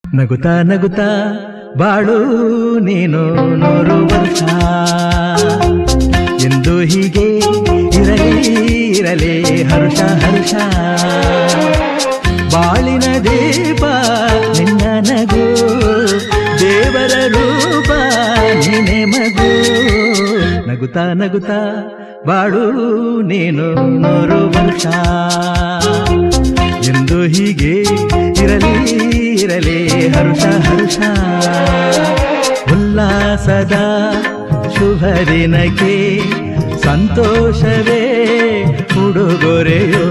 ನಗುತ್ತಾ ನಗುತ್ತಾ ಬಾಳು ನೀನು 100 ವರ್ಷ ಎಂದು ಹೀಗೆ ಇರಲಿ ಇರಲಿ ಹರ್ಷ ಹರ್ಷ. ಬಾಳಿನ ದೀಪ ನಿನ್ನ ನಗು, ದೇವರ ರೂಪ ನೀನೆ ಮಗು. ನಗುತ್ತಾ ನಗುತ್ತಾ ಬಾಳು ನೀನು 100 ವರ್ಷ ಎಂದು ಹೀಗೆ ಇರಲಿ ಇರಲಿ ಹರ್ಷ ಹರ್ಷ. ಉಲ್ಲಾಸದ ಶುಭ ದಿನಕ್ಕೆ ಸಂತೋಷವೇ ಉಡುಗೊರೆಯೋ.